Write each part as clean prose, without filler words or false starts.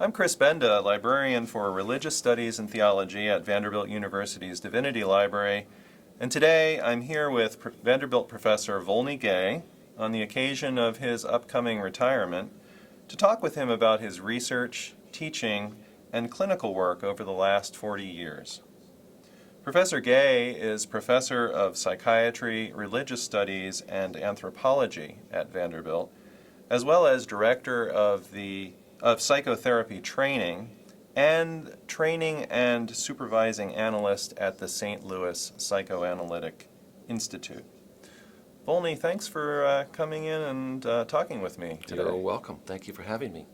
I'm Chris Benda, librarian for Religious Studies and Theology at Vanderbilt University's Divinity Library, and today I'm here with Vanderbilt professor Volney Gay on the occasion of his upcoming retirement to talk with him about his research, teaching, and clinical work over the last 40 years. Professor Gay is professor of Psychiatry, Religious Studies, and Anthropology at Vanderbilt, as well as director of psychotherapy training and supervising analyst at the St. Louis Psychoanalytic Institute. Volney, thanks for coming in and talking with me today. You're welcome. Thank you for having me.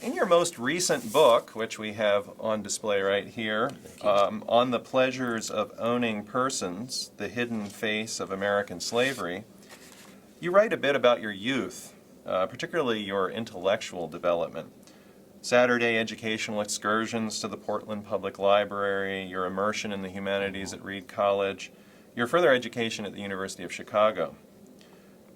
In your most recent book, which we have on display right here, On the Pleasures of Owning Persons, The Hidden Face of American Slavery, you write a bit about your youth, particularly your intellectual development. Saturday educational excursions to the Portland Public Library, your immersion in the humanities at Reed College, your further education at the University of Chicago.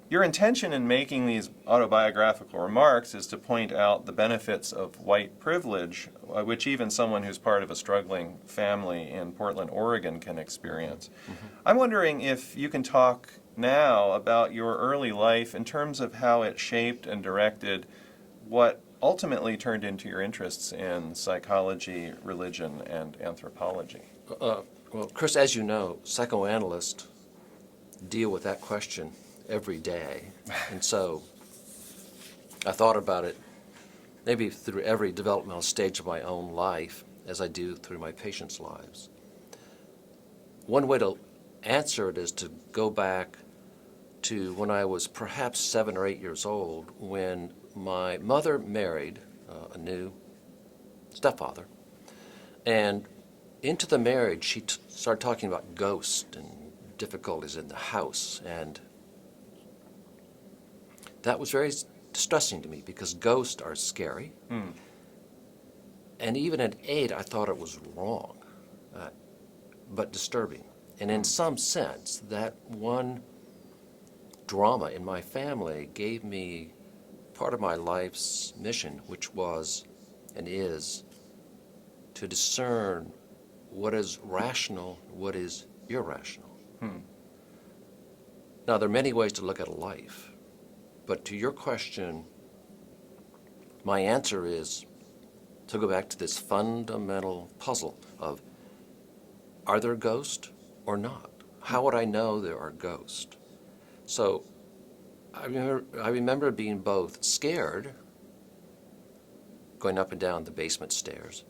Your intention in making these autobiographical remarks is to point out the benefits of white privilege, which even someone who's part of a struggling family in Portland, Oregon can experience. I'm wondering if you can talk now about your early life in terms of how it shaped and directed what ultimately turned into your interests in psychology, religion, and anthropology. Well, Chris, as you know, psychoanalysts deal with that question every day. And so I thought about it maybe through every developmental stage of my own life as I do through my patients' lives. One way to answer it is to go back to when I was perhaps 7 or 8 years old, when my mother married a new stepfather. And into the marriage, she started talking about ghosts and difficulties in the house. And that was very distressing to me because ghosts are scary. And even at 8, I thought it was wrong, but disturbing. And in some sense, that one drama in my family gave me part of my life's mission, which was and is to discern what is rational, what is irrational. Now, there are many ways to look at life. But to your question, my answer is to go back to this fundamental puzzle of, are there ghosts or not? How would I know there are ghosts? So I remember being both scared, going up and down the basement stairs.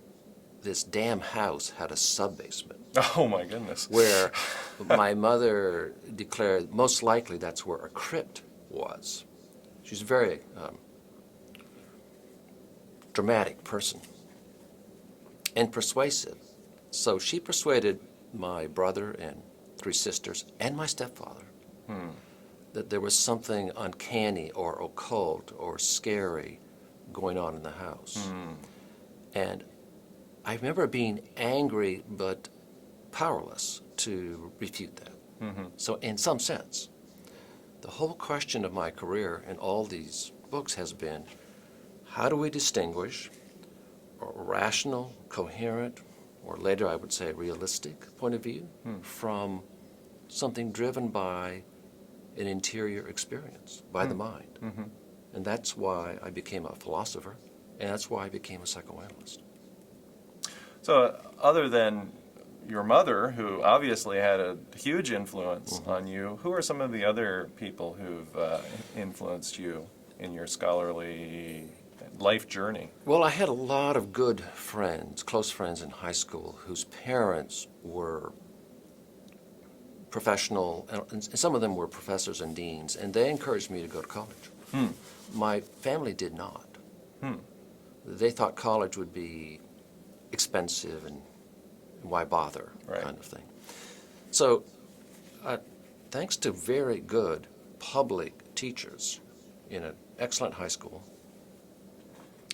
This damn house had a sub-basement. Oh my goodness. Where my mother declared most likely that's where a crypt was. She's a very dramatic person and persuasive. So she persuaded my brother and 3 sisters and my stepfather that there was something uncanny or occult or scary going on in the house. And I remember being angry but powerless to refute that. So in some sense, the whole question of my career in all these books has been, how do we distinguish a rational, coherent, or later I would say realistic point of view from something driven by an interior experience, by the mind? And that's why I became a philosopher, and that's why I became a psychoanalyst. So other than your mother, who obviously had a huge influence on you, who are some of the other people who've influenced you in your scholarly life journey? Well, I had a lot of good friends, close friends in high school, whose parents were professional, and some of them were professors and deans, and they encouraged me to go to college. My family did not. They thought college would be expensive and why bother, kind of thing. So thanks to very good public teachers in an excellent high school,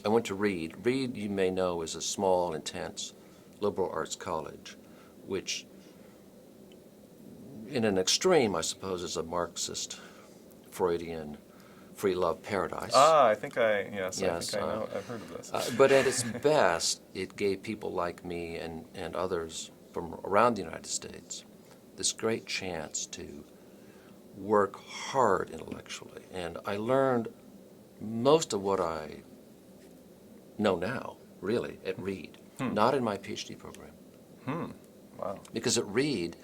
I went to Reed. Reed, you may know, is a small, intense liberal arts college, which in an extreme, I suppose, is a Marxist, Freudian free love paradise. I think I Yes, think I know. I've heard of this. But at its best, it gave people like me and others from around the United States this great chance to work hard intellectually. And I learned most of what I know now, really, at Reed, not in my PhD program. Wow. Because at Reed,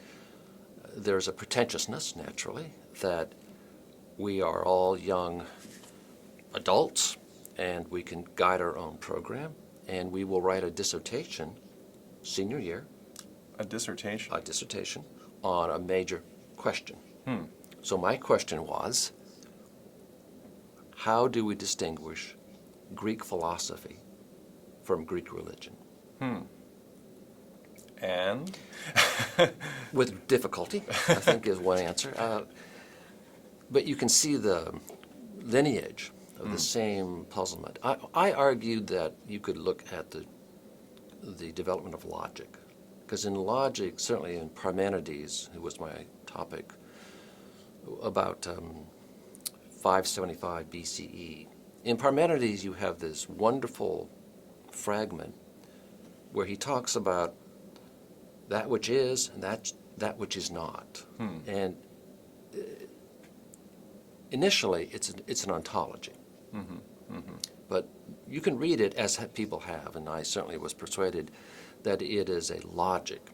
there's a pretentiousness, naturally, that we are all young adults and we can guide our own program, and we will write a dissertation senior year. A dissertation? A dissertation on a major question. So my question was, how do we distinguish Greek philosophy from Greek religion? And? With difficulty, I think is one answer. But you can see the lineage of the same puzzlement. I argued that you could look at the development of logic, because in logic, certainly in Parmenides, who was my topic, about 575 BCE, in Parmenides you have this wonderful fragment where he talks about that which is and that which is not. And initially it's an ontology. But you can read it as people have, and I certainly was persuaded that it is a logic.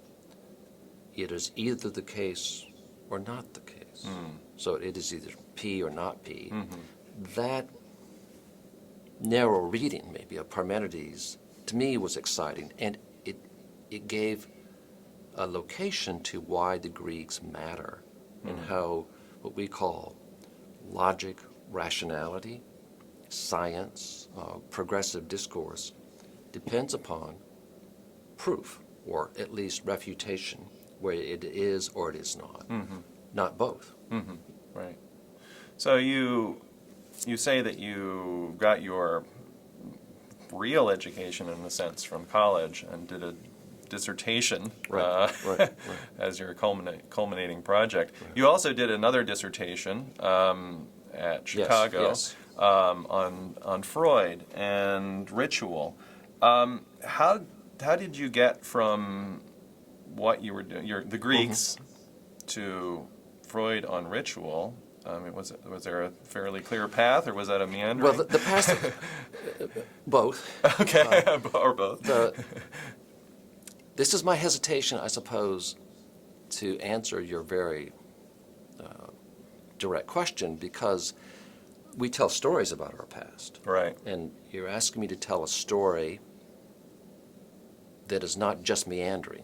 It is either the case or not the case. So it is either P or not P. That narrow reading, maybe, of Parmenides, to me was exciting, and it gave a location to why the Greeks matter and how what we call logic, rationality, science, progressive discourse depends upon proof, or at least refutation, where it is or it is not, not both. Right. So you say that you got your real education, in a sense, from college and did a dissertation Right. as your culminating project. You also did another dissertation at Chicago Yes. on Freud and ritual. How did you get from what you were doing, the Greeks, to Freud on ritual? I mean, was there a fairly clear path, or was that a meandering? Well, the past, both. Okay, or both. This is my hesitation, I suppose, to answer your very direct question, because we tell stories about our past. Right. And you're asking me to tell a story that is not just meandering.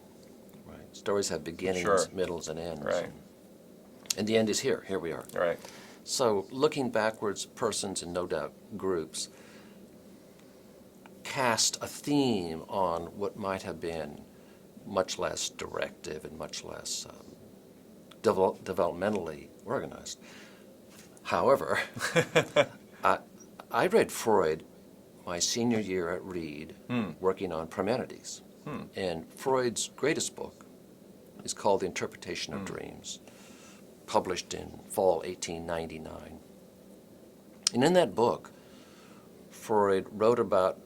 Right. Stories have beginnings, Sure. middles, and ends. Right. And the end is here. Here we are. Right. So looking backwards, persons and no doubt groups cast a theme on what might have been much less directive and much less developmentally organized. However, I read Freud my senior year at Reed, working on Parmenides. And Freud's greatest book is called The Interpretation of Dreams, published in fall 1899. And in that book, Freud wrote about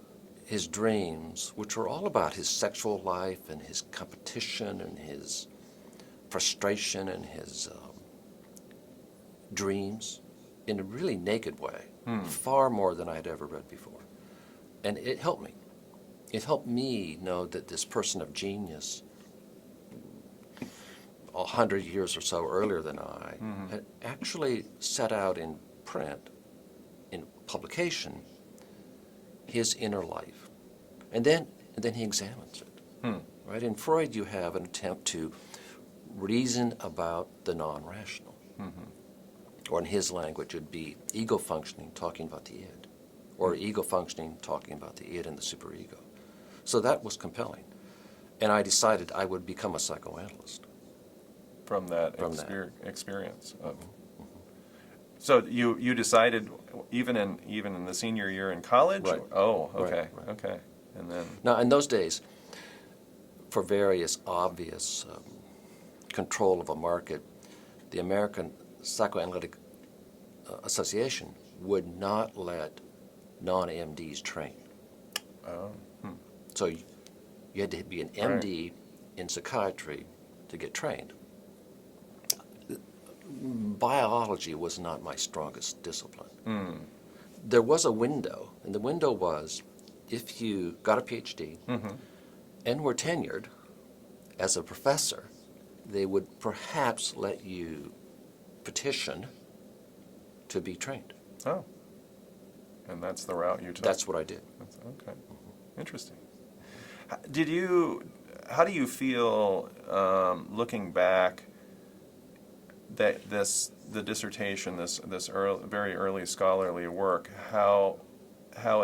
his dreams, which were all about his sexual life and his competition and his frustration and his dreams, in a really naked way, far more than I had ever read before. And it helped me. It helped me know that this person of genius, 100 years or so earlier than I, had actually set out in print, in publication, his inner life. And then he examines it. Right? In Freud, you have an attempt to reason about the non-rational. Or in his language, it would be ego functioning, talking about the id, or ego functioning, talking about the id and the superego. So that was compelling. And I decided I would become a psychoanalyst. From that From that. experience. So you decided even in the senior year in college? Right. Oh, okay, Right. okay. And then Now, in those days, for various obvious control of a market, the American Psychoanalytic Association would not let non-MDs train. Oh. So you had to be an MD in psychiatry to get trained. Biology was not my strongest discipline. There was a window, and the window was if you got a PhD and were tenured as a professor, they would perhaps let you petition to be trained. Oh. And that's the route you took? That's what I did. Okay. Interesting. How do you feel, looking back, that the dissertation, this very early scholarly work, how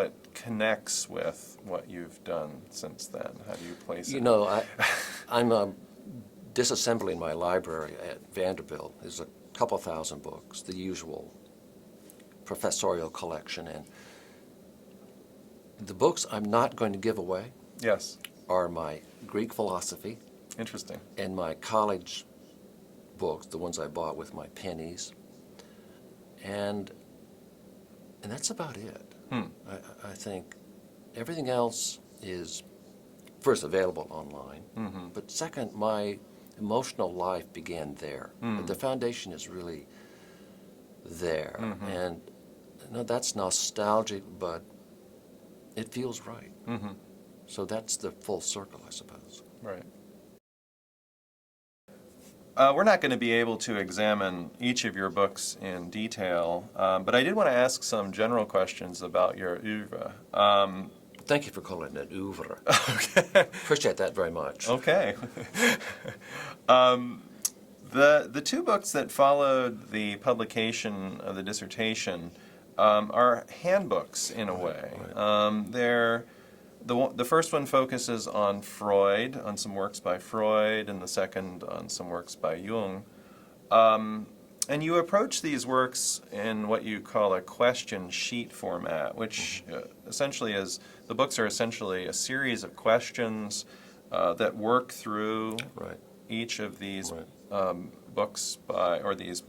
it connects with what you've done since then? How do you place it? You know, I'm disassembling my library at Vanderbilt. There's a couple thousand books, the usual professorial collection, and the books I'm not going to give away Yes. are my Greek philosophy Interesting. and my college books, the ones I bought with my pennies, and that's about it. I think everything else is first available online, but second, my emotional life began there. The foundation is really there, and no, that's nostalgic, but it feels right. So that's the full circle, I suppose. Right. We're not going to be able to examine each of your books in detail, but I did want to ask some general questions about your oeuvre. Thank you for calling it an oeuvre. Okay. Appreciate that very much. Okay. The two books that followed the publication of the dissertation are handbooks in a way. They're the first one focuses on Freud, on some works by Freud, and the second on some works by Jung. And you approach these works in what you call a question sheet format, which essentially is, the books are essentially a series of questions that work through each of these books by, or these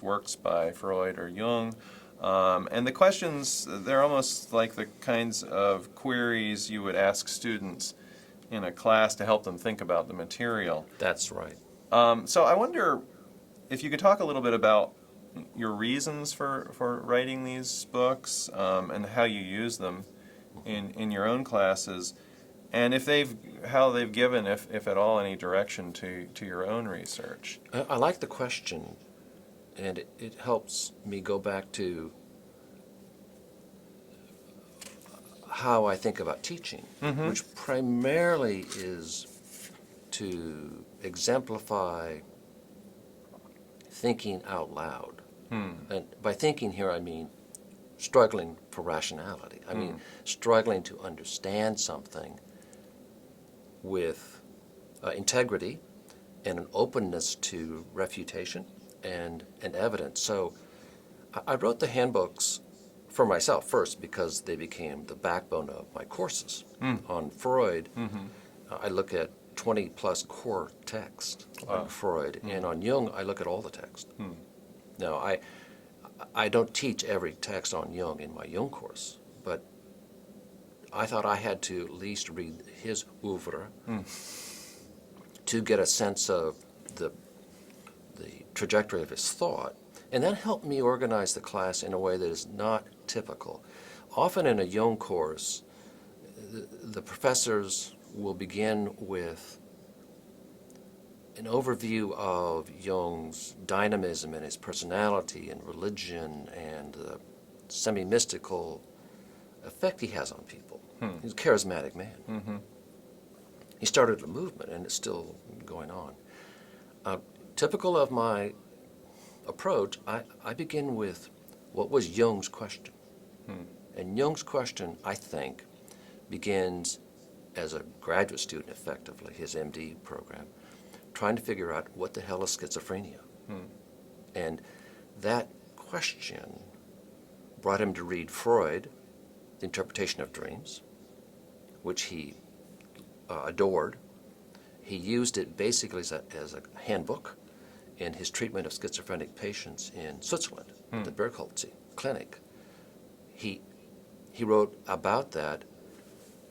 works by Freud or Jung. And the questions, they're almost like the kinds of queries you would ask students in a class to help them think about the material. That's right. So I wonder if you could talk a little bit about your reasons for writing these books, and how you use them in your own classes, and if how they've given, if at all, any direction to your own research. I like the question, and it helps me go back to how I think about teaching, which primarily is to exemplify thinking out loud. And by thinking here, I mean struggling for rationality. I mean struggling to understand something with integrity and an openness to refutation and evidence. So I wrote the handbooks for myself first because they became the backbone of my courses. On Freud, I look at 20-plus core texts on Freud, and on Jung, I look at all the text. Now, I don't teach every text on Jung in my Jung course, but I thought I had to at least read his oeuvre to get a sense of the trajectory of his thought, and that helped me organize the class in a way that is not typical. Often in a Jung course, the professors will begin with an overview of Jung's dynamism and his personality and religion and the semi-mystical effect he has on people. He's a charismatic man. He started a movement, and it's still going on. Typical of my approach, I begin with what was Jung's question. And Jung's question, I think, begins as a graduate student, effectively, his MD program, trying to figure out what the hell is schizophrenia. And that question brought him to read Freud, The Interpretation of Dreams, which he adored. He used it basically as a handbook in his treatment of schizophrenic patients in Switzerland, at the Bergholtz clinic. he wrote about that.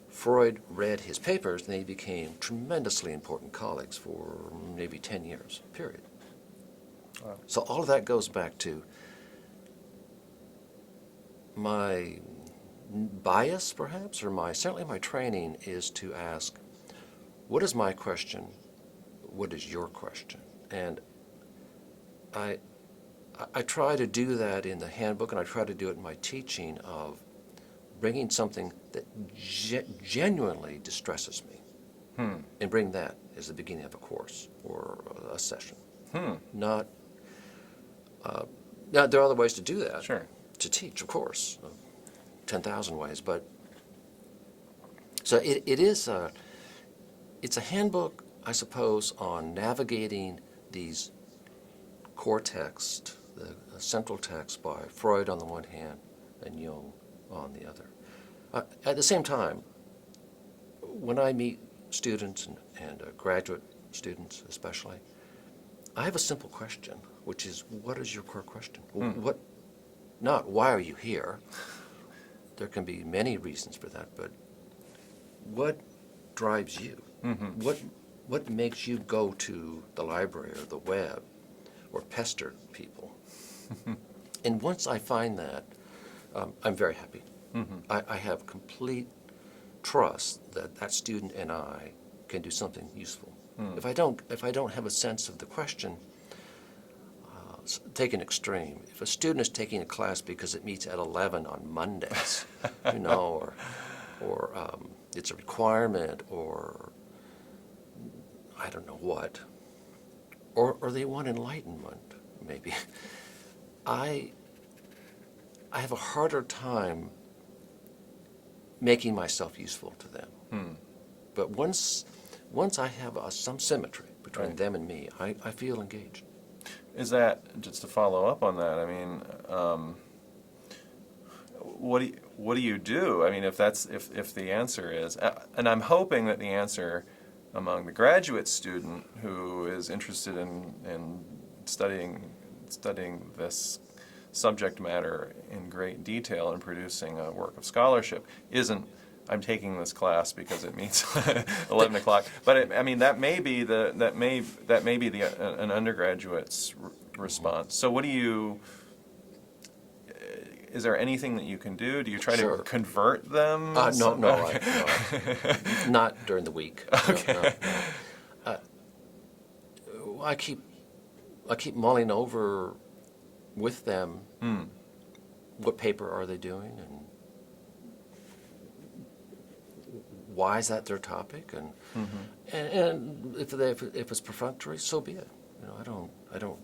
Freud read his papers, and they became tremendously important colleagues for maybe 10 years, period. Wow. So all of that goes back to my bias, perhaps, or certainly my training is to ask, what is my question? What is your question? And I try to do that in the handbook, and I try to do it in my teaching of bringing something that genuinely distresses me, and bring that as the beginning of a course or a session. Not. Now there are other ways to do that. Sure. To teach, of course, 10,000 ways. But so it's a handbook, I suppose, on navigating these core texts, the central text by Freud on the one hand and Jung on the other. At the same time, when I meet students and graduate students especially, I have a simple question, which is, what is your core question? What, not why are you here? There can be many reasons for that, but what drives you? What makes you go to the library or the web or pester people? And once I find that, I'm very happy. I have complete trust that that student and I can do something useful. If I don't have a sense of the question, take an extreme. If a student is taking a class because it meets at 11 on Mondays, or it's a requirement, or I don't know what, or they want enlightenment, maybe, I have a harder time making myself useful to them. But once I have some symmetry between them and me, I feel engaged. Is that, just to follow up on that, I mean, what do you do? I mean, if the answer is, and I'm hoping that the answer among the graduate student who is interested in studying this subject matter in great detail and producing a work of scholarship isn't, I'm taking this class because it meets 11 o'clock. But I mean, that may be an undergraduate's response. So what do you? Is there anything that you can do? Do you try to convert them? No, not during the week. Okay. No. I keep mulling over with them. What paper are they doing, and why is that their topic? And if it's perfunctory, so be it. I don't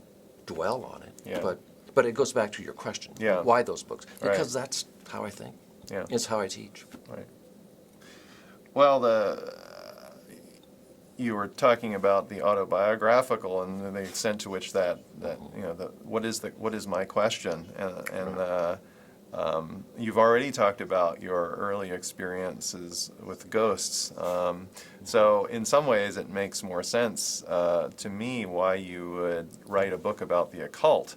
dwell on it. Yeah. But it goes back to your question. Yeah. Why those books? Because Right. that's how I think. Yeah. It's how I teach. Right. Well, you were talking about the autobiographical and the extent to which what is my question, and you've already talked about your early experiences with ghosts. So in some ways, it makes more sense to me why you would write a book about the occult.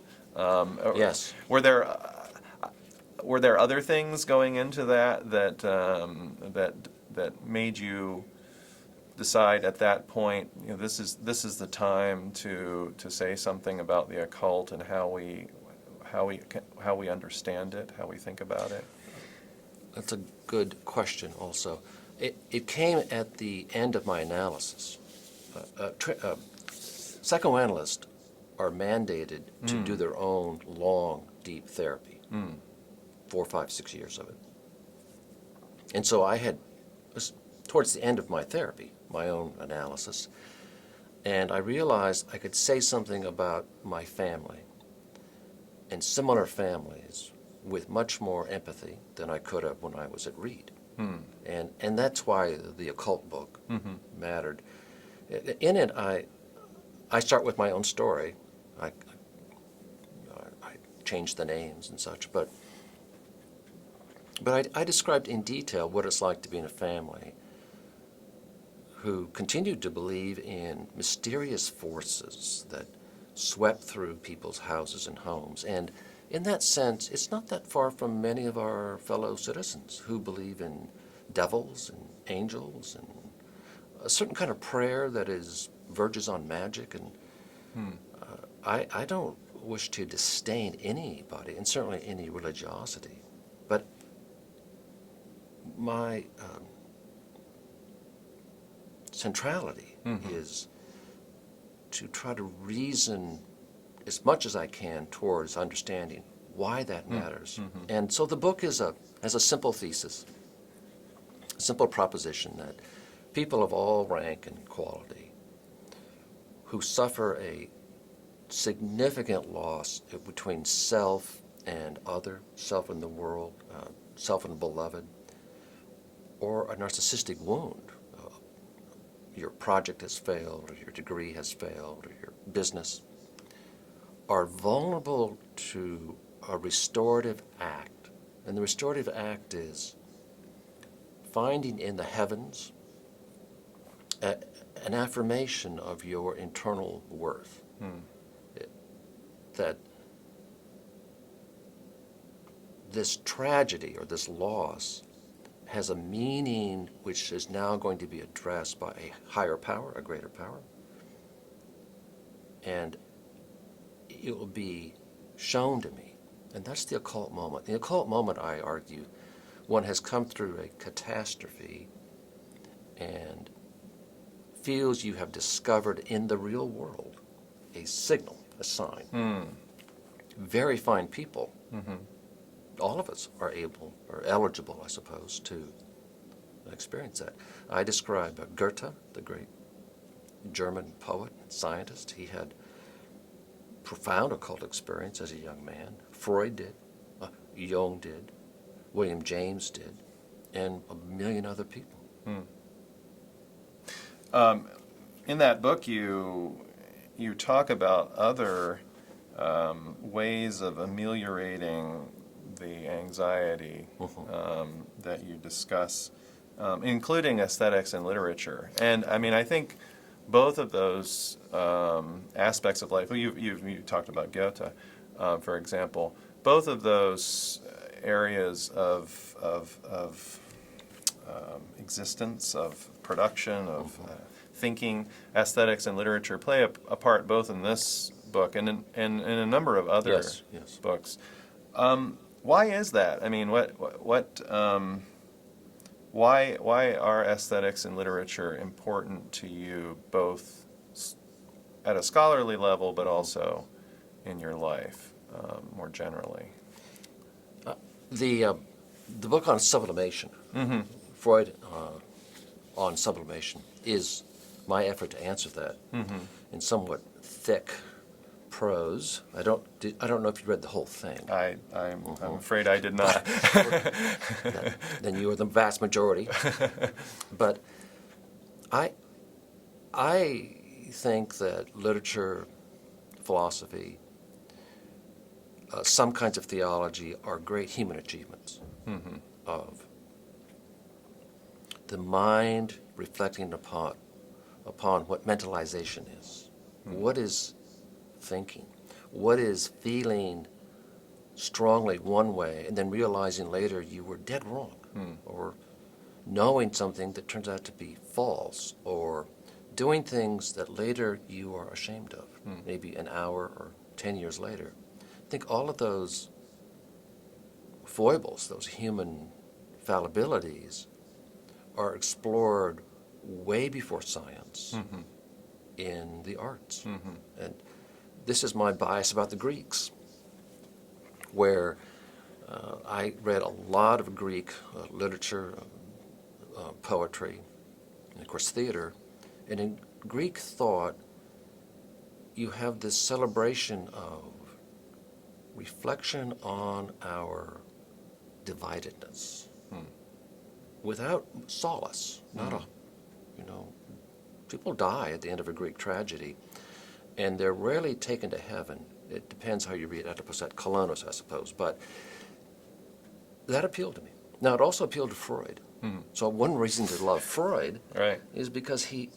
Yes. Were there other things going into that made you decide at that point, this is the time to say something about the occult and how we understand it, how we think about it? That's a good question also. It came at the end of my analysis. Psychoanalysts are mandated to do their own long, deep therapy, 4, 5, 6 years of it. And so was towards the end of my therapy, my own analysis, and I realized I could say something about my family and similar families with much more empathy than I could have when I was at Reed. And that's why the occult book mattered. In it, I start with my own story. I changed the names and such, but I described in detail what it's like to be in a family who continued to believe in mysterious forces that swept through people's houses and homes, and in that sense, it's not that far from many of our fellow citizens who believe in devils and angels and a certain kind of prayer that verges on magic. And I don't wish to disdain anybody, and certainly any religiosity, but my centrality is to try to reason as much as I can towards understanding why that matters. And so the book has a simple thesis, a simple proposition that people of all rank and quality who suffer a significant loss between self and other, self and the world, self and beloved, or a narcissistic wound. Your project has failed, or your degree has failed, or your business, are vulnerable to a restorative act. And the restorative act is finding in the heavens an affirmation of your internal worth. That this tragedy or this loss has a meaning which is now going to be addressed by a higher power, a greater power. And it will be shown to me. And that's the occult moment. The occult moment, I argue, one has come through a catastrophe and feels you have discovered in the real world a signal, a sign. Very fine people, all of us are eligible, I suppose, to experience that. I describe Goethe, the great German poet and scientist. He had profound occult experience as a young man. Freud did, Jung did, William James did, and a million other people. In that book, you talk about other ways of ameliorating the anxiety that you discuss, including aesthetics and literature. And I mean, I think both of those aspects of life. You talked about Goethe, for example. Both of those areas of existence, of production, of thinking, aesthetics and literature play a part both in this book and in a number of other books. Why is that? I mean, why are aesthetics and literature important to you, both at a scholarly level, but also in your life more generally? The book on sublimation, Freud on sublimation, is my effort to answer that in somewhat thick prose. I don't know if you read the whole thing. I'm afraid I did not. Then you are the vast majority. But I think that literature, philosophy, some kinds of theology are great human achievements of the mind reflecting upon what mentalization is. What is thinking? What is feeling strongly one way and then realizing later you were dead wrong, or knowing something that turns out to be false, or doing things that later you are ashamed of, maybe an hour or 10 years later. I think all of those foibles, those human fallibilities, are explored way before science in the arts. And this is my bias about the Greeks, where I read a lot of Greek literature, poetry, and of course theater. And in Greek thought, you have this celebration of reflection on our dividedness without solace. People die at the end of a Greek tragedy, and they're rarely taken to heaven. It depends how you read Oedipus et Colonos, I suppose, but that appealed to me. Now, it also appealed to Freud. So one reason to love Freud is because he,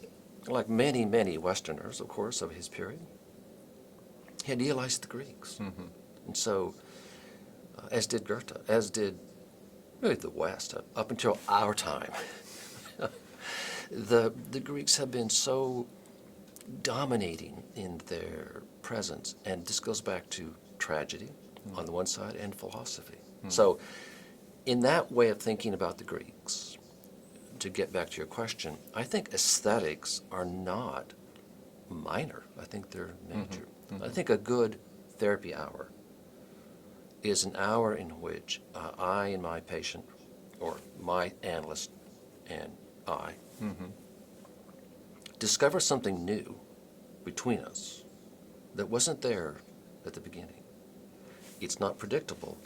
like many, many Westerners, of course, of his period, he idealized the Greeks. And so as did Goethe, as did really the West, up until our time. The Greeks have been so dominating in their presence, and this goes back to tragedy on the one side and philosophy. So in that way of thinking about the Greeks, to get back to your question, I think aesthetics are not minor. I think they're major. I think a good therapy hour is an hour in which I and my patient, or my analyst and I, discover something new between us that wasn't there at the beginning. It's not predictable,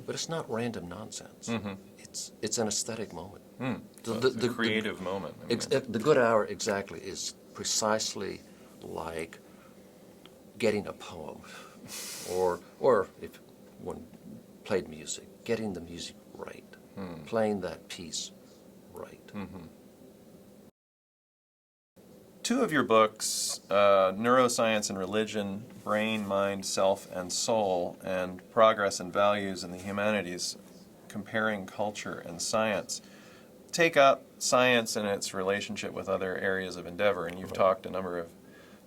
but it's not random nonsense. It's an aesthetic moment. So it's a creative moment. I mean. The good hour, exactly, is precisely like getting a poem, or if one played music, getting the music right, playing that piece right. Two of your books, Neuroscience and Religion, Brain, Mind, Self, and Soul, and Progress and Values in the Humanities, Comparing Culture and Science, take up science and its relationship with other areas of endeavor. And you've talked a number of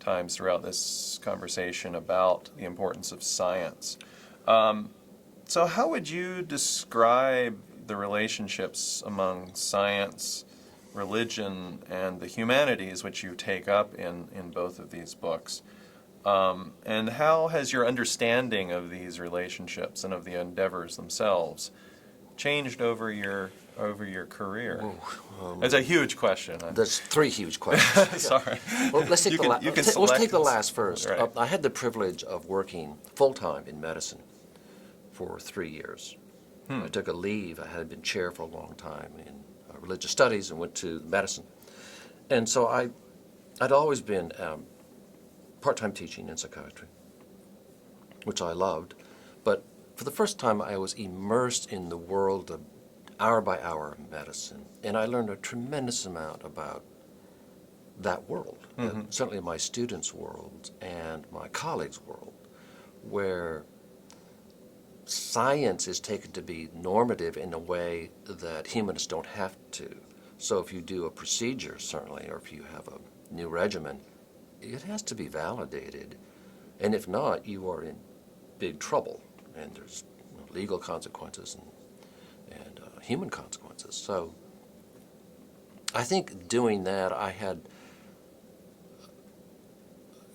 times throughout this conversation about the importance of science. So how would you describe the relationships among science, religion, and the humanities, which you take up in both of these books? And how has your understanding of these relationships and of the endeavors themselves changed over your career? It's a huge question. There's three huge questions. Sorry. Well, let's take let's take the last first. Right. I had the privilege of working full-time in medicine for 3 years. I took a leave. I had been chair for a long time in religious studies and went to medicine. And so I'd always been part-time teaching in psychiatry, which I loved. But for the first time, I was immersed in the world of hour-by-hour medicine, and I learned a tremendous amount about that world, certainly my students' world and my colleagues' world, where science is taken to be normative in a way that humanists don't have to. So if you do a procedure, certainly, or if you have a new regimen, it has to be validated. And if not, you are in big trouble. And there's legal consequences and human consequences. So I think doing that, I had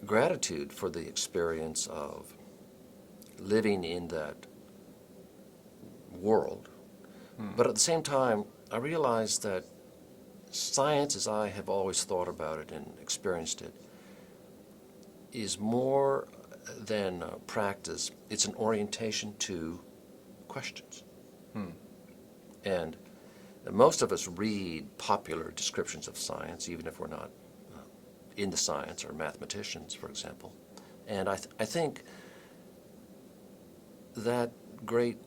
gratitude for the experience of living in that world. But at the same time, I realized that science, as I have always thought about it and experienced it, is more than practice. It's an orientation to questions. And most of us read popular descriptions of science, even if we're not in the science or mathematicians, for example. And I think that great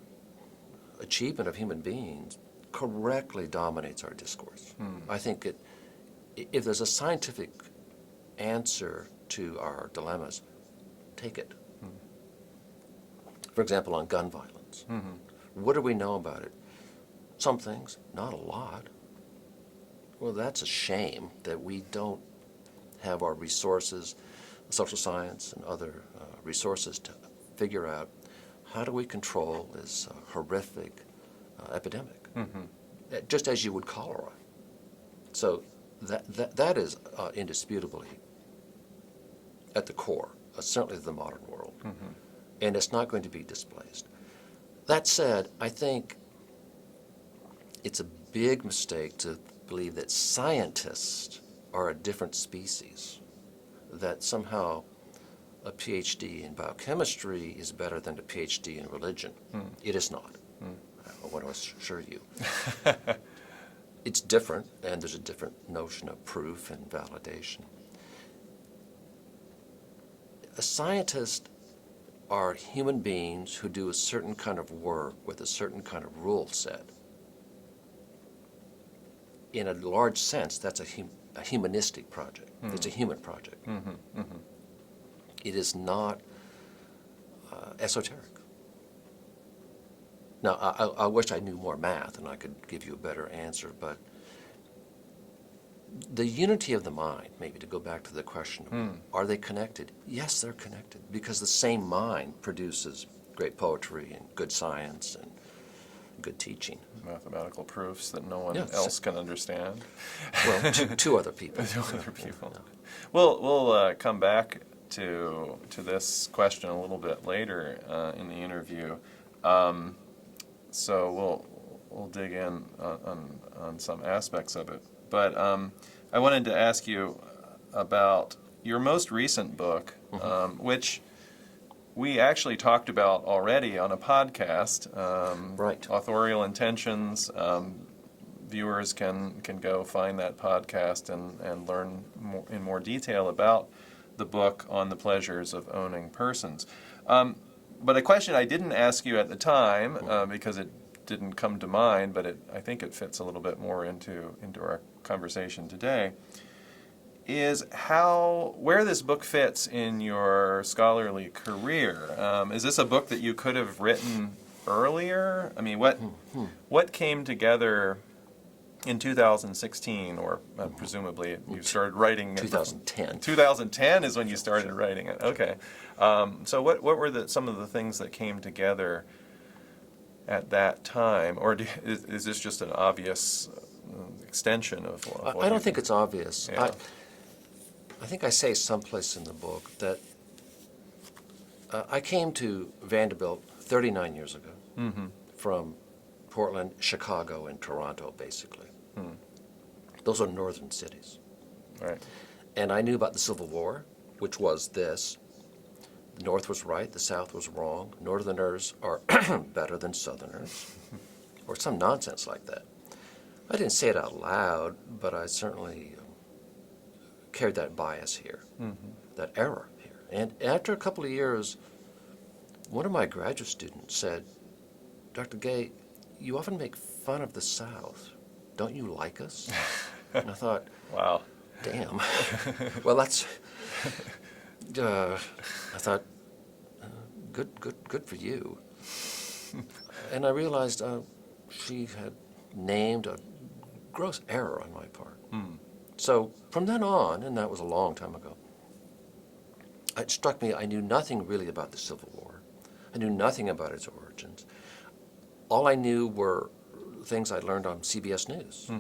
achievement of human beings correctly dominates our discourse. I think if there's a scientific answer to our dilemmas, take it. For example, on gun violence. What do we know about it? Some things, not a lot. Well, that's a shame that we don't have our resources, social science and other resources to figure out how do we control this horrific epidemic, just as you would cholera. So that is indisputably at the core, certainly of the modern world, and it's not going to be displaced. That said, I think it's a big mistake to believe that scientists are a different species, that somehow a PhD in biochemistry is better than a PhD in religion. It is not. I want to assure you. It's different, and there's a different notion of proof and validation. A scientist are human beings who do a certain kind of work with a certain kind of rule set. In a large sense, that's a humanistic project. It's a human project. It is not esoteric. Now, I wish I knew more math and I could give you a better answer, but the unity of the mind, maybe to go back to the question, are they connected? Yes, they're connected, because the same mind produces great poetry and good science and good teaching. Mathematical proofs that no one Yes. else can understand. Well, two other people. Two other people. No. We'll come back to this question a little bit later in the interview. So we'll dig in on some aspects of it. But I wanted to ask you about your most recent book, which we actually talked about already on a podcast. Right. Authorial Intentions. Viewers can go find that podcast and learn in more detail about the book On the Pleasures of Owning Persons. But a question I didn't ask you at the time, because it didn't come to mind, but I think it fits a little bit more into our conversation today, is where this book fits in your scholarly career. Is this a book that you could have written earlier? I mean, what came together in 2016, or presumably you started writing 2010. 2010 is when you started writing it. Okay. So what were some of the things that came together at that time, or is this just an obvious extension of what I don't think it's obvious. Yeah. I think I say someplace in the book that I came to Vanderbilt 39 years ago from Portland, Chicago, and Toronto, basically. Those are northern cities. Right. And I knew about the Civil War, which was this: the North was right, the South was wrong, Northerners are better than Southerners, or some nonsense like that. I didn't say it out loud, but I certainly carried that bias here, that error here. And after a couple of years, one of my graduate students said, "Dr. Gay, you often make fun of the South. Don't you like us?" And I thought, Wow. damn. Well, that's. I thought, good for you. And I realized she had named a gross error on my part. So from then on, and that was a long time ago, it struck me I knew nothing really about the Civil War. I knew nothing about its origins. All I knew were things I learned on CBS News,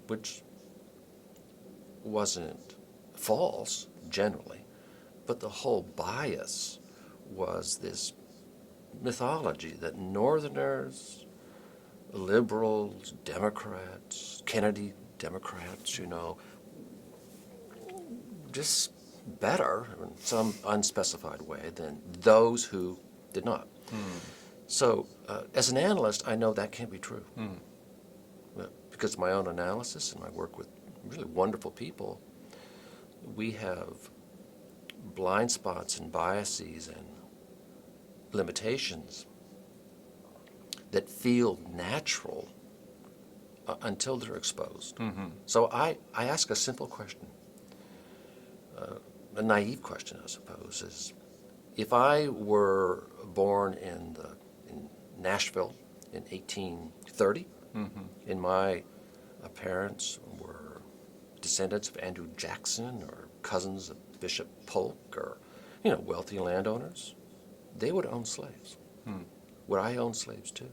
which wasn't false generally, but the whole bias was this mythology that Northerners, liberals, Democrats, Kennedy Democrats, just better in some unspecified way than those who did not. So as an analyst, I know that can't be true. Because of my own analysis and I work with really wonderful people, we have blind spots and biases and limitations that feel natural until they're exposed. So I ask a simple question, a naive question, I suppose, is if I were born in Nashville in 1830, and my parents were descendants of Andrew Jackson or cousins of Bishop Polk or, wealthy landowners, they would own slaves. Would I own slaves too?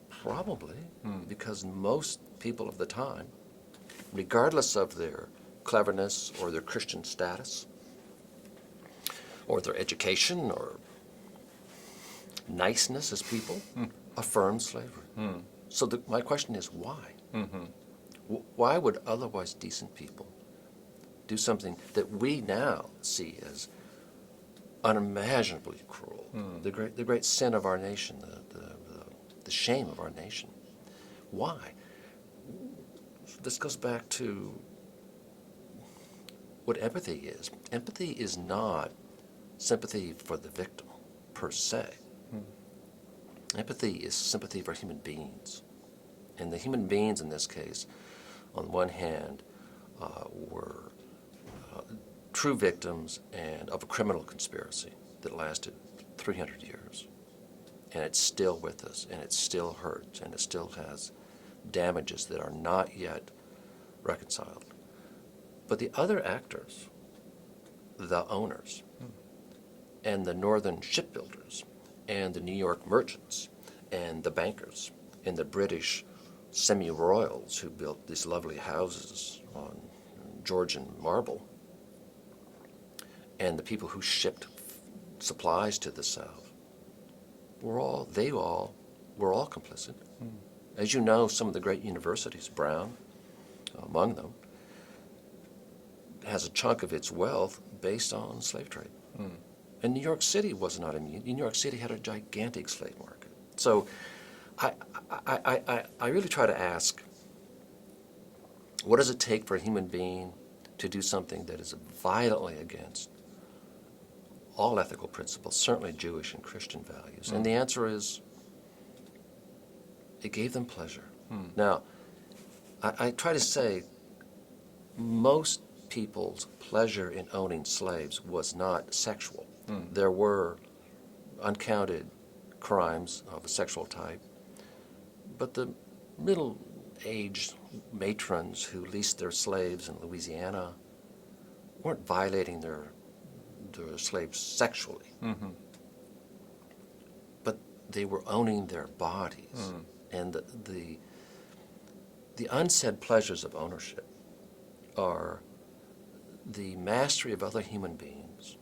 Probably, because most people of the time, regardless of their cleverness or their Christian status or their education or niceness as people, affirmed slavery. So my question is why? Why would otherwise decent people do something that we now see as unimaginably cruel, the great sin of our nation, the shame of our nation? Why? This goes back to what empathy is. Empathy is not sympathy for the victim per se. Empathy is sympathy for human beings. And the human beings in this case, on one hand, were true victims of a criminal conspiracy that lasted 300 years. and it's still with us, and it still hurts, and it still has damages that are not yet reconciled. But the other actors, the owners, and the northern shipbuilders, and the New York merchants, and the bankers, and the British semi-royals who built these lovely houses on Georgian marble, and the people who shipped supplies to the South, were all complicit. As you know, some of the great universities, Brown among them, has a chunk of its wealth based on slave trade. And New York City was not immune. New York City had a gigantic slave market. So I really try to ask, what does it take for a human being to do something that is violently against all ethical principles, certainly Jewish and Christian values? And the answer is, it gave them pleasure. Now, I try to say, most people's pleasure in owning slaves was not sexual. There were uncounted crimes of a sexual type, but the middle-aged matrons who leased their slaves in Louisiana weren't violating their slaves sexually, but they were owning their bodies. And the unsaid pleasures of ownership are the mastery of other human beings,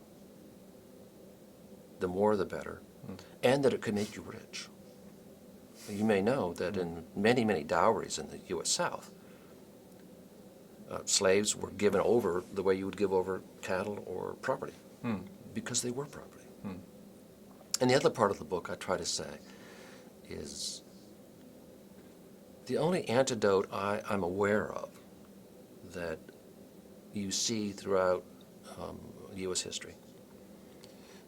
the more the better, and that it could make you rich. You may know that in many, many dowries in the U.S. South, slaves were given over the way you would give over cattle or property, because they were property. And the other part of the book I try to say is the only antidote I'm aware of that you see throughout U.S. history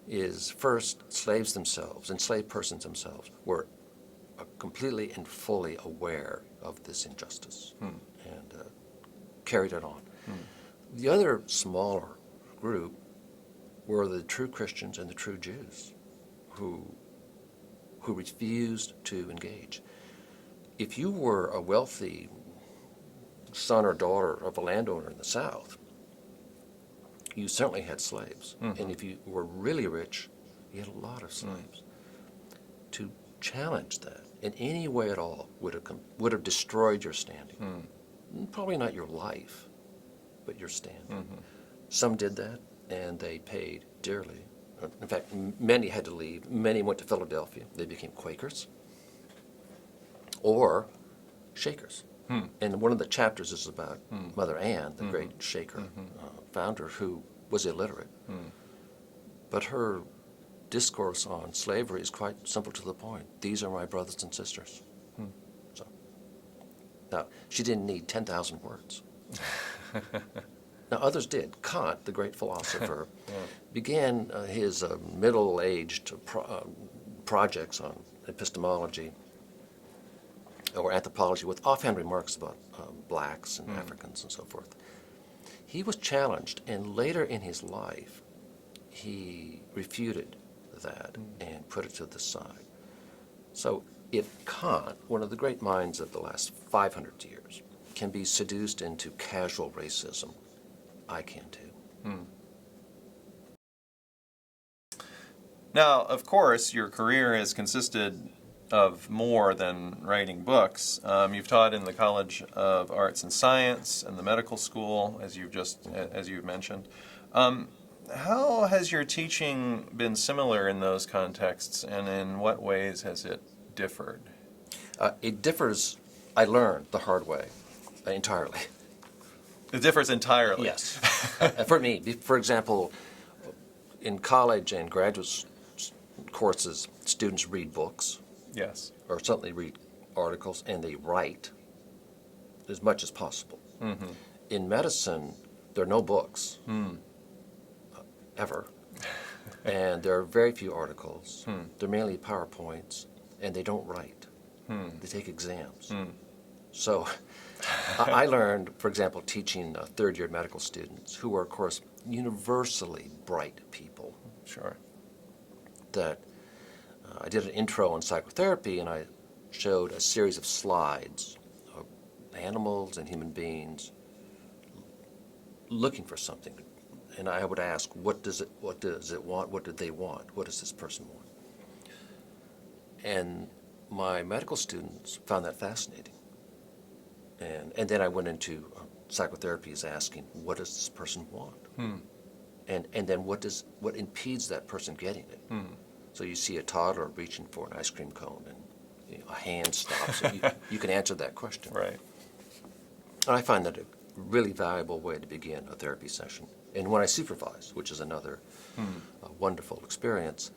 is, first, slaves themselves, enslaved persons themselves, were completely and fully aware of this injustice and carried it on. The other smaller group were the true Christians and the true Jews who refused to engage. If you were a wealthy son or daughter of a landowner in the South, you certainly had slaves. And if you were really rich, you had a lot of slaves. To challenge that in any way at all would have destroyed your standing. Probably not your life, but your standing. Some did that, and they paid dearly. In fact, many had to leave. Many went to Philadelphia. They became Quakers or Shakers. And one of the chapters is about Mother Ann, the great Shaker founder, who was illiterate. But her discourse on slavery is quite simple to the point. These are my brothers and sisters. So, now, she didn't need 10,000 words. Now, others did. Kant, the great philosopher, began his middle-aged projects on epistemology or anthropology with offhand remarks about blacks and Africans and so forth. He was challenged, and later in his life, he refuted that and put it to the side. So if Kant, one of the great minds of the last 500 years, can be seduced into casual racism, I can too. Now, of course, your career has consisted of more than writing books. You've taught in the College of Arts and Science and the medical school, as you've mentioned. How has your teaching been similar in those contexts, and in what ways has it differed? It differs, I learned the hard way, entirely. It differs entirely? Yes. For me, for example, in college and graduate courses, students read books. Yes. Or certainly read articles, and they write as much as possible. In medicine, there are no books, ever. And there are very few articles. They're mainly PowerPoints, and they don't write. They take exams. So I learned, for example, teaching third-year medical students, who are, of course, universally bright people. Sure. That I did an intro on psychotherapy, and I showed a series of slides of animals and human beings looking for something. And I would ask, what does it want? What do they want? What does this person want? And my medical students found that fascinating. And then I went into psychotherapy as asking, what does this person want? And then what impedes that person getting it? So you see a toddler reaching for an ice cream cone, and a hand stops. And you can answer that question. Right. And I find that a really valuable way to begin a therapy session. And when I supervise, which is another wonderful experience,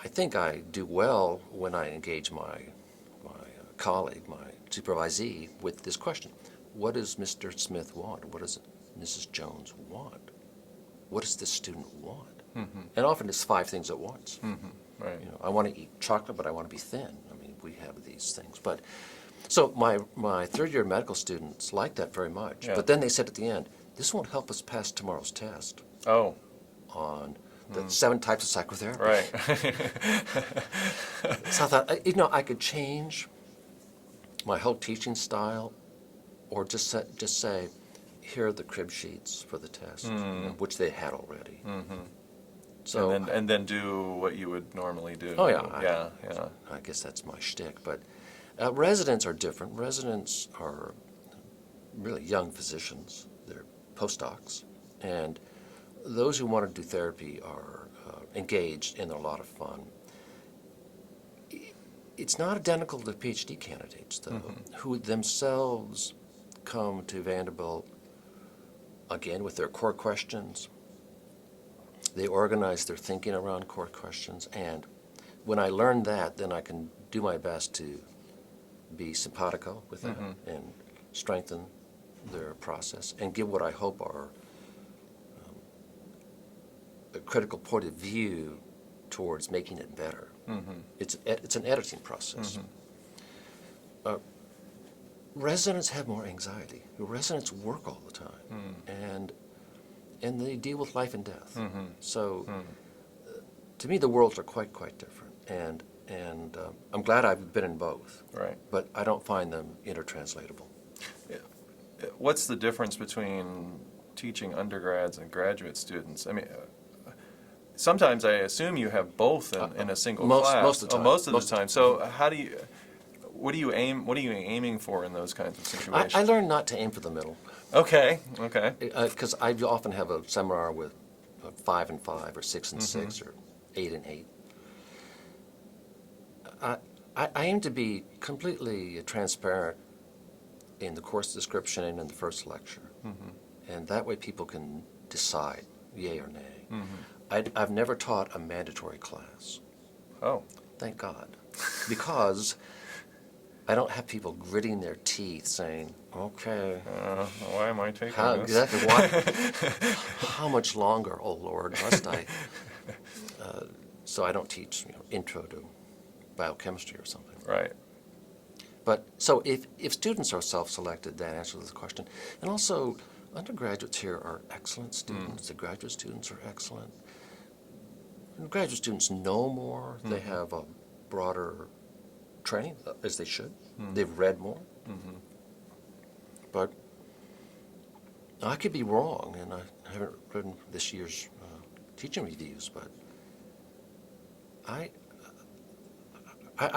I think I do well when I engage my colleague, my supervisee, with this question. What does Mr. Smith want? What does Mrs. Jones want? What does this student want? And often it's 5 things at once. Right. I want to eat chocolate, but I want to be thin. I mean, we have these things. But so my third-year medical students liked that very much. Yeah. But then they said at the end, this won't help us pass tomorrow's test Oh, on the 7 types of psychotherapy. right. So I thought, I could change my whole teaching style, or just say, here are the crib sheets for the test, which they had already. So and then do what you would normally do. Oh, yeah. Yeah. I guess that's my shtick. But residents are different. Residents are really young physicians. They're postdocs. And those who want to do therapy are engaged, and they're a lot of fun. It's not identical to PhD candidates, though, who themselves come to Vanderbilt, again, with their core questions. They organize their thinking around core questions, and when I learn that, then I can do my best to be simpatico with that and strengthen their process and give what I hope are a critical point of view towards making it better. It's an editing process. Residents have more anxiety. Residents work all the time, and they deal with life and death. So, to me, the worlds are quite different, and I'm glad I've been in both. Right. But I don't find them intertranslatable. What's the difference between teaching undergrads and graduate students? I mean, sometimes I assume you have both in a single class. Most of the time. Most of the time. So how do you? What are you aiming for in those kinds of situations? I learned not to aim for the middle. Okay. Because I often have a seminar with 5 and 5, or 6 and 6, or 8 and 8. I aim to be completely transparent in the course description and in the first lecture. And that way people can decide, yay or nay. I've never taught a mandatory class. Oh. Thank God. Because I don't have people gritting their teeth saying, okay, Why am I taking how, this? exactly why, how much longer, oh Lord, must I? So I don't teach intro to biochemistry or something. Right. But so if students are self-selected, that answers the question. And also, undergraduates here are excellent students. The graduate students are excellent. And graduate students know more. They have a broader training, as they should. They've read more. But I could be wrong, and I haven't read this year's teaching reviews, but I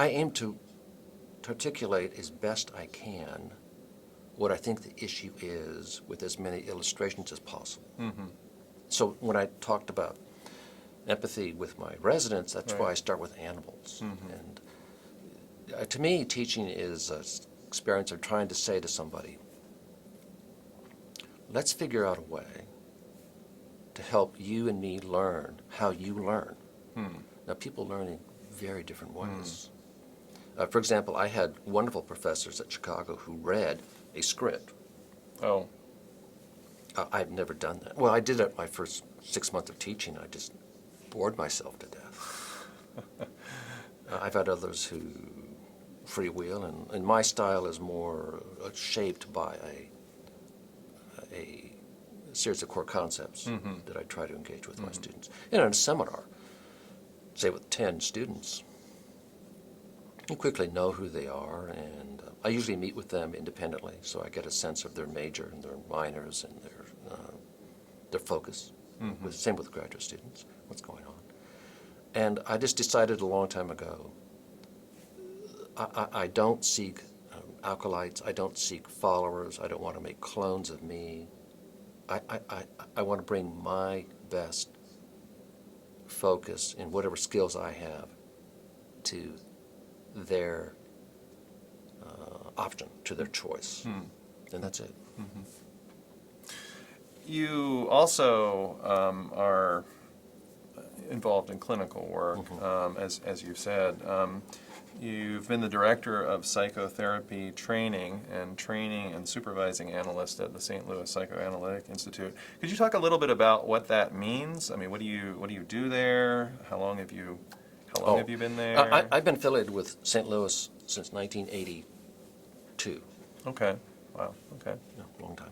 aim to articulate as best I can what I think the issue is with as many illustrations as possible. So when I talked about empathy with my residents, that's why I start with animals. And to me, teaching is an experience of trying to say to somebody, let's figure out a way to help you and me learn how you learn. Now, people learn in very different ways. For example, I had wonderful professors at Chicago who read a script. Oh. I've never done that. Well, I did it my first 6 months of teaching. I just bored myself to death. I've had others who freewheel, and my style is more shaped by a series of core concepts that I try to engage with my students. And in a seminar, say with 10 students, you quickly know who they are, and I usually meet with them independently, so I get a sense of their major and their minors and their focus. Mm-hmm. Same with graduate students, what's going on. And I just decided a long time ago, I don't seek acolytes, I don't seek followers, I don't want to make clones of me. I want to bring my best focus in whatever skills I have to their option, to their choice. And that's it. Mm-hmm. You also are involved in clinical work, as you said. You've been the director of psychotherapy training and supervising analyst at the St. Louis Psychoanalytic Institute. Could you talk a little bit about what that means? I mean, what do you do there? How long have you been there? I've been affiliated with St. Louis since 1982. Okay. Wow. Okay. Long time.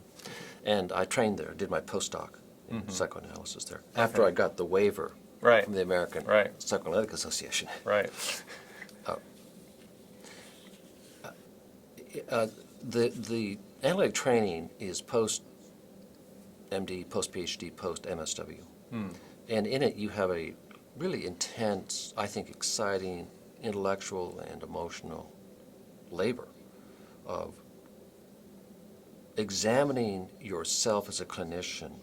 And I trained there, did my postdoc in psychoanalysis there. Okay. After I got the waiver Right. from the American Right. Psychoanalytic Association. Right. The analytic training is post-MD, post-PhD, post-MSW. And in it you have a really intense, I think exciting, intellectual and emotional labor of examining yourself as a clinician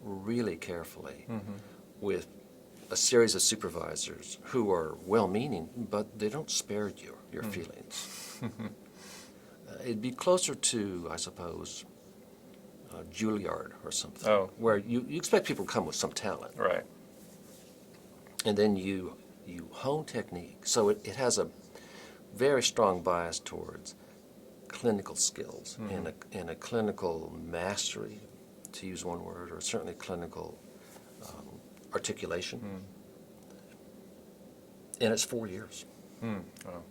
really carefully with a series of supervisors who are well-meaning, but they don't spare your feelings. It'd be closer to, I suppose, Juilliard or something, where you expect people to come with some talent. Right. And then you hone technique. So it has a very strong bias towards clinical skills and a clinical mastery, to use one word, or certainly clinical articulation. And it's 4 years. Wow.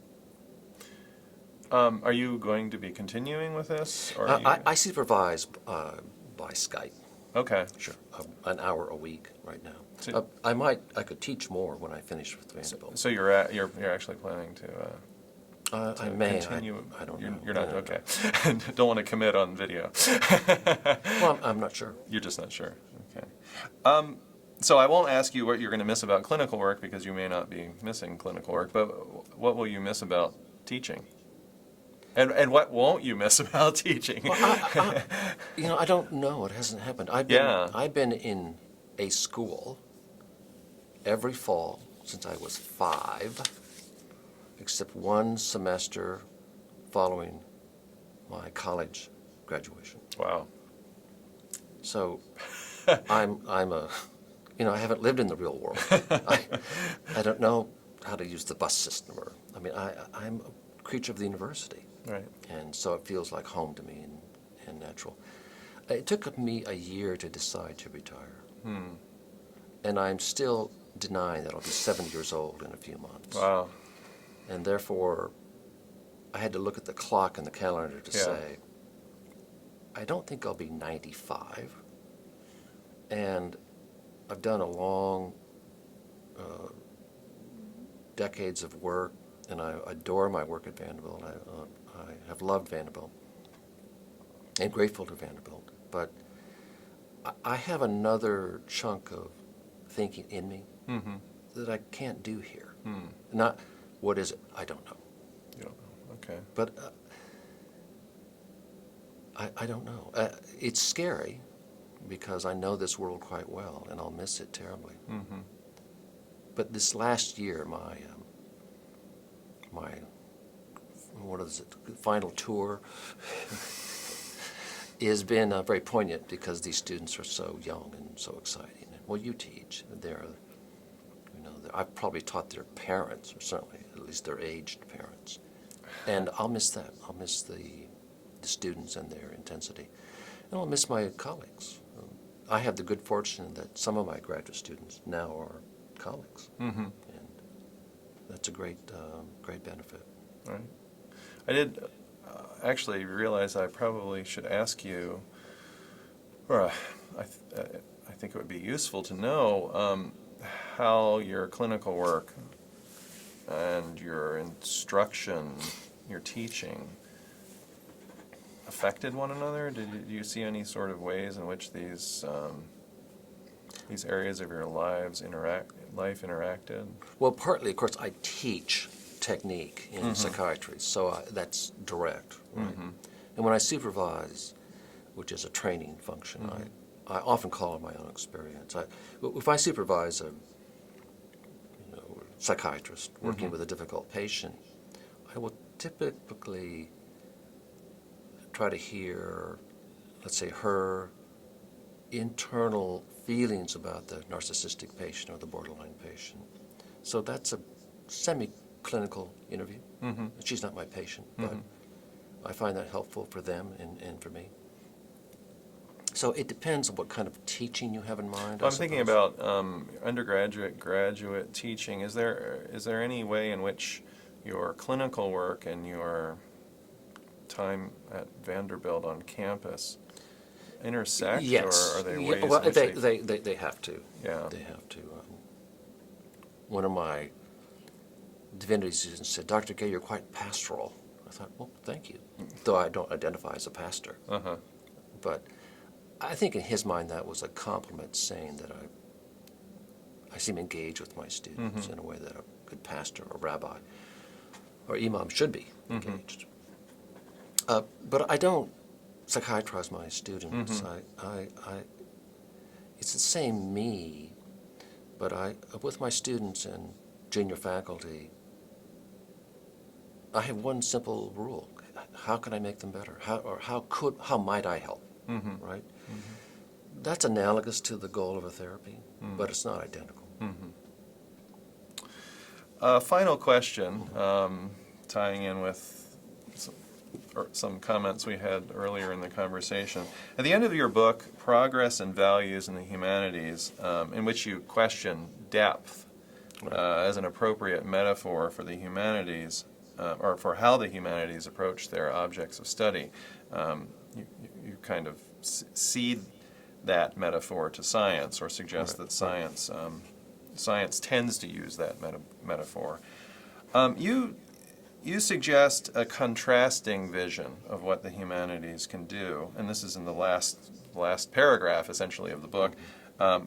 Are you going to be continuing with this? Or I supervise by Skype. Okay. Sure. An hour a week right now. So, I could teach more when I finish with Vanderbilt. so you're actually planning to I may. continue. I don't you're, know. You're not No. okay. Don't want to commit on video. Well, I'm not sure. You're just not sure. Okay. So I won't ask you what you're going to miss about clinical work because you may not be missing clinical work. But what will you miss about teaching? And what won't you miss about teaching? Well, I don't know. It hasn't happened. I've been in a school every fall since I was 5, except one semester following my college graduation. Wow. So I'm a, I haven't lived in the real world. I don't know how to use the bus system, or I'm a creature of the university. Right. And so it feels like home to me and natural. It took me a year to decide to retire. And I'm still denying that I'll be 70 years old in a few months. Wow. And therefore, I had to look at the clock and the calendar to say, I don't think I'll be 95. And I've done a long decades of work, and I adore my work at Vanderbilt. I have loved Vanderbilt and grateful to Vanderbilt. But I have another chunk of thinking in me that I can't do here. Not, what is it? I don't know. You don't know. Okay. But I don't know. It's scary because I know this world quite well, and I'll miss it terribly. But this last year, my what is it, final tour has been very poignant because these students are so young and so exciting. And, well, you teach. I've probably taught their parents, or certainly at least their aged parents. And I'll miss that. I'll miss the students and their intensity. And I'll miss my colleagues. I have the good fortune that some of my graduate students now are colleagues. And that's a great benefit. Right. I did actually realize I probably should ask you, or I think it would be useful to know, how your clinical work and your instruction, your teaching, affected one another? Do you see any sort of ways in which these areas of your life interacted? Well, partly, of course, I teach technique in psychiatry, so that's direct, right? And when I supervise, which is a training function, I often call on my own experience. If I supervise a psychiatrist working with a difficult patient, I will typically try to hear, let's say, her internal feelings about the narcissistic patient or the borderline patient. So that's a semi-clinical interview. She's not my patient, but I find that helpful for them and for me. So it depends on what kind of teaching you have in mind. Well, I'm thinking about undergraduate, graduate teaching. Is there any way in which your clinical work and your time at Vanderbilt on campus intersect? Yes. Or are they ways well, in which they have to. Yeah. They have to. One of my divinity students said, "Dr. Gay, you're quite pastoral." I thought, well, thank you. Though I don't identify as a pastor. But I think in his mind that was a compliment, saying that I seem engaged with my students in a way that a good pastor or rabbi or imam should be engaged. But I don't psychiatrize my students. It's the same me, but with my students and junior faculty, I have one simple rule: how can I make them better? How might I help? Right? That's analogous to the goal of a therapy, but it's not identical. Final question, tying in with some comments we had earlier in the conversation. At the end of your book, Progress and Values in the Humanities, in which you question depth as an appropriate metaphor for the humanities, or for how the humanities approach their objects of study, you kind of cede that metaphor to science, or suggest that science tends to use that metaphor. You suggest a contrasting vision of what the humanities can do, and this is in the last paragraph, essentially, of the book.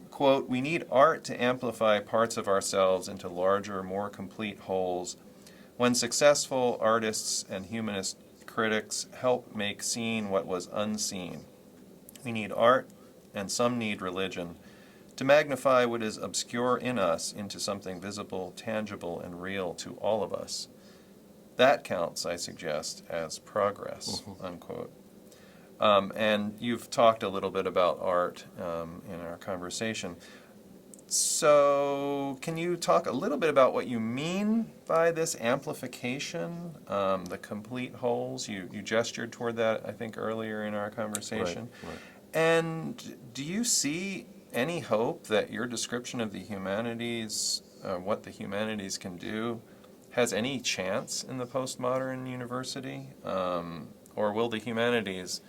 Quote, "We need art to amplify parts of ourselves into larger, more complete wholes. When successful artists and humanist critics help make seen what was unseen. We need art, and some need religion, to magnify what is obscure in us into something visible, tangible, and real to all of us. That counts, I suggest, as progress," unquote. And you've talked a little bit about art in our conversation. So can you talk a little bit about what you mean by this amplification, the complete wholes? You gestured toward that, I think, earlier in our conversation. Right. And do you see any hope that your description of the humanities, what the humanities can do, has any chance in the postmodern university? Or will the humanities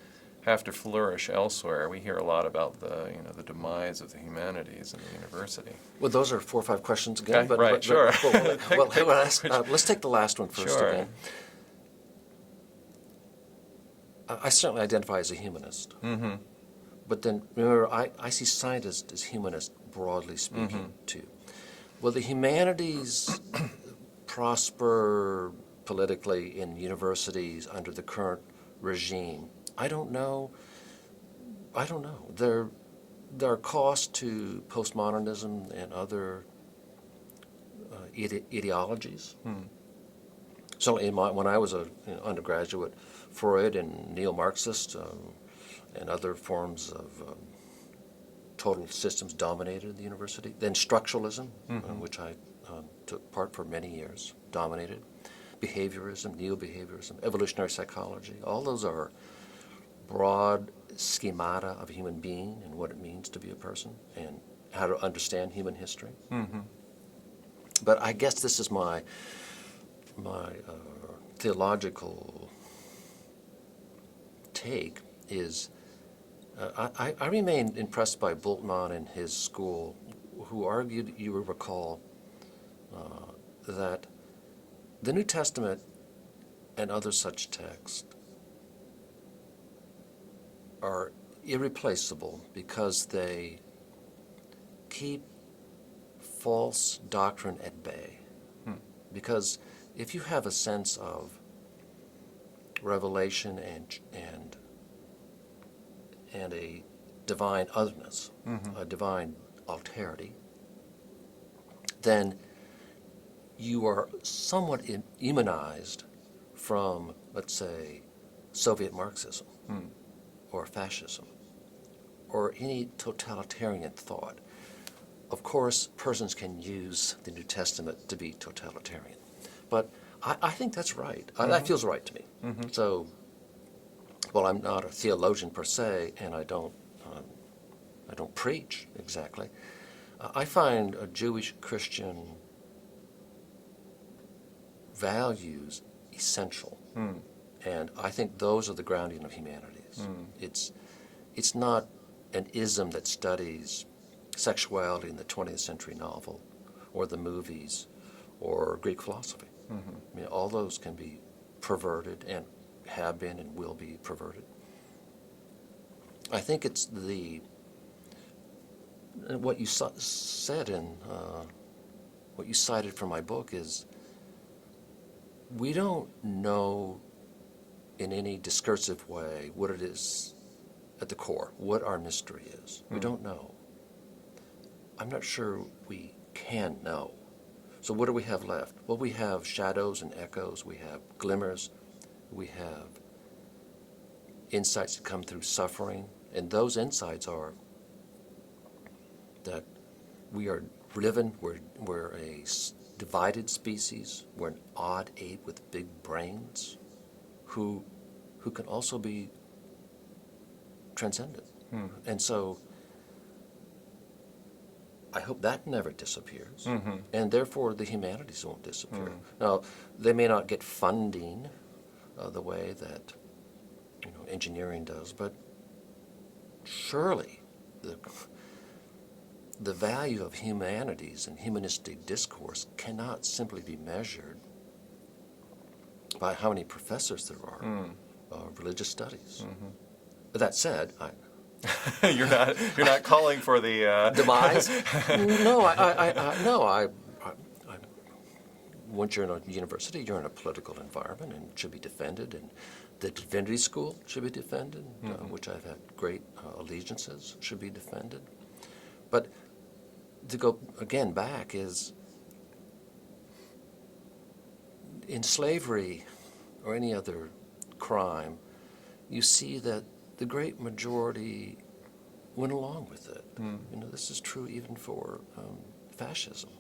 have to flourish elsewhere? We hear a lot about the demise of the humanities in the university. Well, those are 4 or 5 questions again. Okay, right, sure. Let's take the last one first Sure. again. I certainly identify as a humanist. But then, remember, I see scientists as humanists, broadly speaking, too. Will the humanities prosper politically in universities under the current regime? I don't know. There are costs to postmodernism and other ideologies. So when I was an undergraduate, Freud and neo-Marxist and other forms of total systems dominated the university. Then structuralism, in which I took part for many years, dominated. Behaviorism, neo-behaviorism, evolutionary psychology, all those are broad schemata of a human being and what it means to be a person and how to understand human history. But I guess this is my theological take is I remain impressed by Bultmann and his school, who argued, you will recall, that the New Testament and other such texts are irreplaceable because they keep false doctrine at bay. Because if you have a sense of revelation and a divine otherness, a divine alterity, then you are somewhat immunized from, let's say, Soviet Marxism or fascism or any totalitarian thought. Of course, persons can use the New Testament to be totalitarian, but I think that's right. That feels right to me. So, well, I'm not a theologian per se, and I don't preach exactly. I find Jewish Christian values essential, and I think those are the grounding of humanities. It's not an ism that studies sexuality in the 20th century novel, or the movies, or Greek philosophy. I mean, all those can be perverted and have been and will be perverted. I think it's what you said in what you cited from my book is we don't know in any discursive way what it is at the core, what our mystery is. We don't know. I'm not sure we can know. So what do we have left? Well, we have shadows and echoes, we have glimmers, we have insights that come through suffering, and those insights are that we are driven, we're a divided species, we're an odd ape with big brains who can also be transcendent. And so I hope that never disappears, and therefore the humanities won't disappear. Now, they may not get funding the way that engineering does, but surely the value of humanities and humanistic discourse cannot simply be measured by how many professors there are of religious studies. That said, you're not calling for the demise? No, I once you're in a university, you're in a political environment and should be defended, and the divinity school should be defended, which I've had great allegiances, should be defended. But to go again back is, in slavery or any other crime, you see that the great majority went along with it. This is true even for fascism.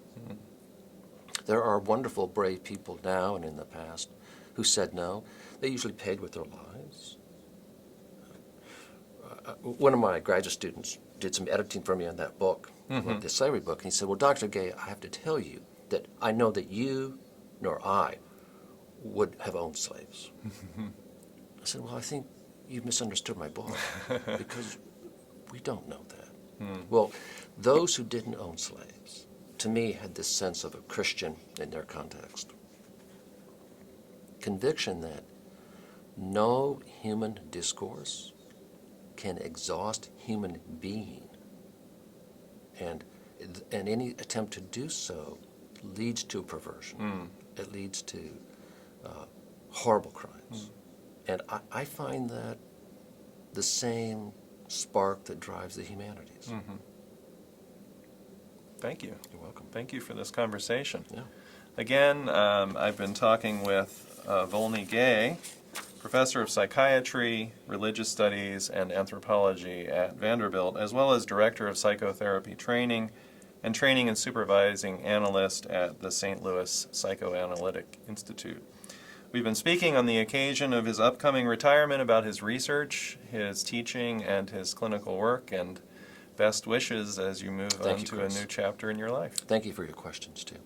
There are wonderful, brave people now and in the past who said no. They usually paid with their lives. One of my graduate students did some editing for me on that book, the slavery book, and he said, well, Dr. Gay, I have to tell you that I know that you nor I would have owned slaves. I said, well, I think you've misunderstood my book, because we don't know that. Well, those who didn't own slaves, to me, had this sense of a Christian in their context. Conviction that no human discourse can exhaust human being, and any attempt to do so leads to perversion. It leads to horrible crimes. And I find that the same spark that drives the humanities. Thank you. You're welcome. Thank you for this conversation. Yeah. Again, I've been talking with Volney Gay, professor of psychiatry, religious studies, and anthropology at Vanderbilt, as well as director of psychotherapy training and training and supervising analyst at the St. Louis Psychoanalytic Institute. We've been speaking on the occasion of his upcoming retirement about his research, his teaching, and his clinical work, and best wishes as you move on to a new chapter in your life. Thank you for your questions, too.